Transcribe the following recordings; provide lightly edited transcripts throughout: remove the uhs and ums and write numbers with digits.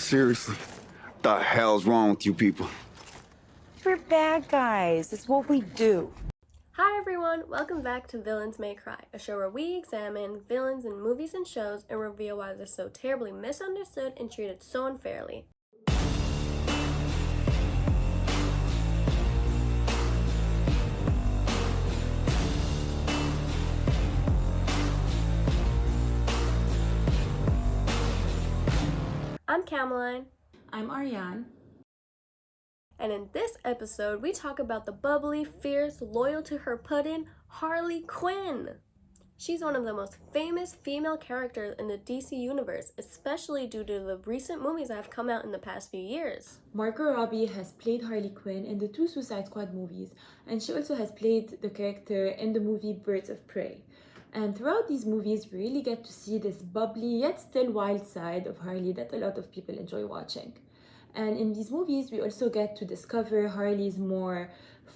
Seriously, the hell's wrong with you people? We're bad guys. It's what we do. Hi everyone, welcome back to Villains May Cry, a show where we examine villains in movies and shows and reveal why they're so terribly misunderstood and treated so unfairly. I'm Kameline. I'm Ariane. And in this episode, we talk about the bubbly, fierce, loyal to her pudding, Harley Quinn. She's one of the most famous female characters in the DC universe, especially due to the recent movies that have come out in the past few years. Margot Robbie has played Harley Quinn in the 2 Suicide Squad movies, and she also has played the character in the movie Birds of Prey. And throughout these movies, we really get to see this bubbly yet still wild side of Harley that a lot of people enjoy watching. And in these movies, we also get to discover Harley's more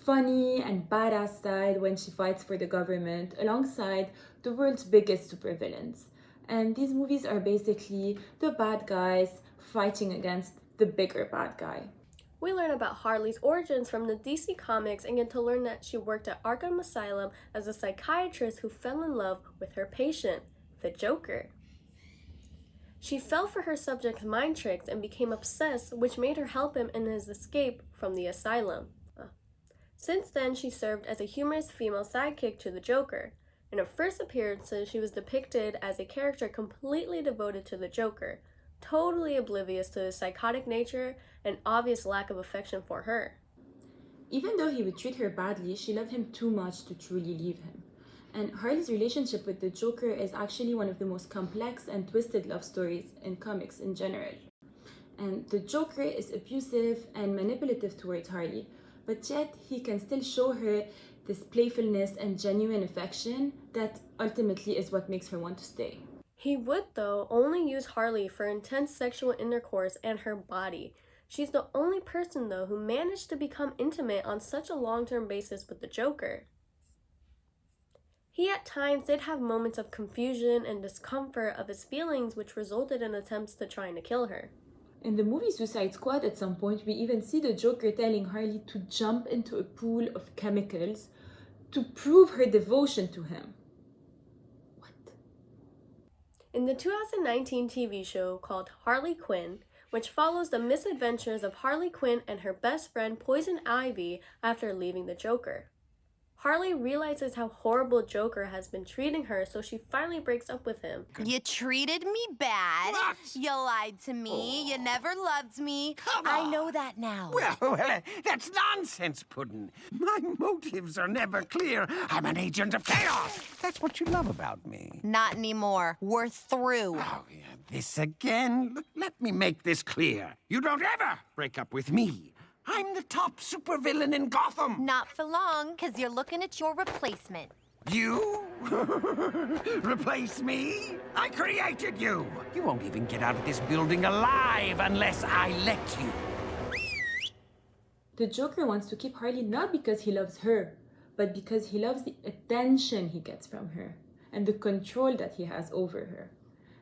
funny and badass side when she fights for the government alongside the world's biggest supervillains. And these movies are basically the bad guys fighting against the bigger bad guy. We learn about Harley's origins from the DC comics and get to learn that she worked at Arkham Asylum as a psychiatrist who fell in love with her patient, the Joker. She fell for her subject's mind tricks and became obsessed, which made her help him in his escape from the asylum. Since then, she served as a humorous female sidekick to the Joker. In her first appearances, she was depicted as a character completely devoted to the Joker, totally oblivious to his psychotic nature and obvious lack of affection for her. Even though he would treat her badly, she loved him too much to truly leave him. And Harley's relationship with the Joker is actually one of the most complex and twisted love stories in comics in general. And the Joker is abusive and manipulative towards Harley, but yet he can still show her this playfulness and genuine affection that ultimately is what makes her want to stay. He would, though, only use Harley for intense sexual intercourse and her body. She's the only person, though, who managed to become intimate on such a long-term basis with the Joker. He at times did have moments of confusion and discomfort of his feelings, which resulted in attempts to trying to kill her. In the movie Suicide Squad, at some point, we even see the Joker telling Harley to jump into a pool of chemicals to prove her devotion to him. In the 2019 TV show called Harley Quinn, which follows the misadventures of Harley Quinn and her best friend Poison Ivy after leaving the Joker, Harley realizes how horrible Joker has been treating her, so she finally breaks up with him. You treated me bad. What? You lied to me. You never loved me. Come I on. know that now. Well, that's nonsense, Puddin'. My motives are never clear. I'm an agent of chaos. That's what you love about me. Not anymore. We're through. Oh, yeah, this again? Let me make this clear. You don't ever break up with me. I'm the top supervillain in Gotham. Not for long, because you're looking at your replacement. You? Replace me? I created you. You won't even get out of this building alive unless I let you. The Joker wants to keep Harley not because he loves her, but because he loves the attention he gets from her and the control that he has over her.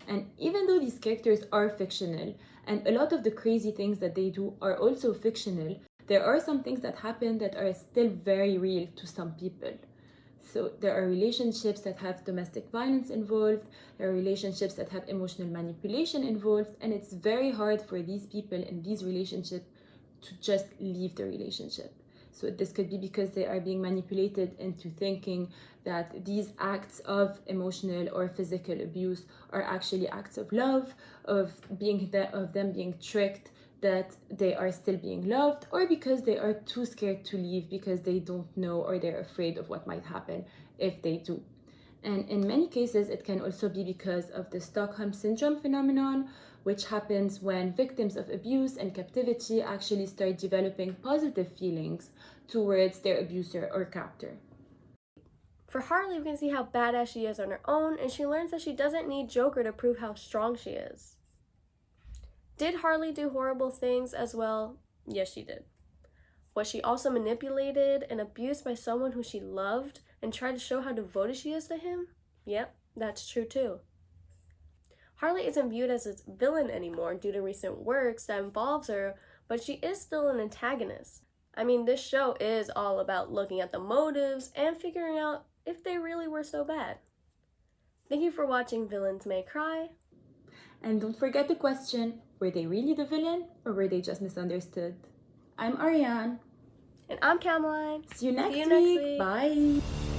And even though these characters are fictional, and a lot of the crazy things that they do are also fictional, there are some things that happen that are still very real to some people. So there are relationships that have domestic violence involved, there are relationships that have emotional manipulation involved, and it's very hard for these people in these relationships to just leave the relationship. So this could be because they are being manipulated into thinking that these acts of emotional or physical abuse are actually acts of love, of them being tricked that they are still being loved, or because they are too scared to leave because they don't know or they're afraid of what might happen if they do. And in many cases, it can also be because of the Stockholm Syndrome phenomenon, which happens when victims of abuse and captivity actually start developing positive feelings towards their abuser or captor. For Harley, we can see how badass she is on her own, and she learns that she doesn't need Joker to prove how strong she is. Did Harley do horrible things as well? Yes, she did. Was she also manipulated and abused by someone who she loved and tried to show how devoted she is to him? Yep, that's true too. Harley isn't viewed as a villain anymore due to recent works that involves her, but she is still an antagonist. I mean, this show is all about looking at the motives and figuring out if they really were so bad. Thank you for watching Villains May Cry. And don't forget the question, were they really the villain or were they just misunderstood? I'm Ariane. And I'm Kameline. See you next See you next week. week. Bye.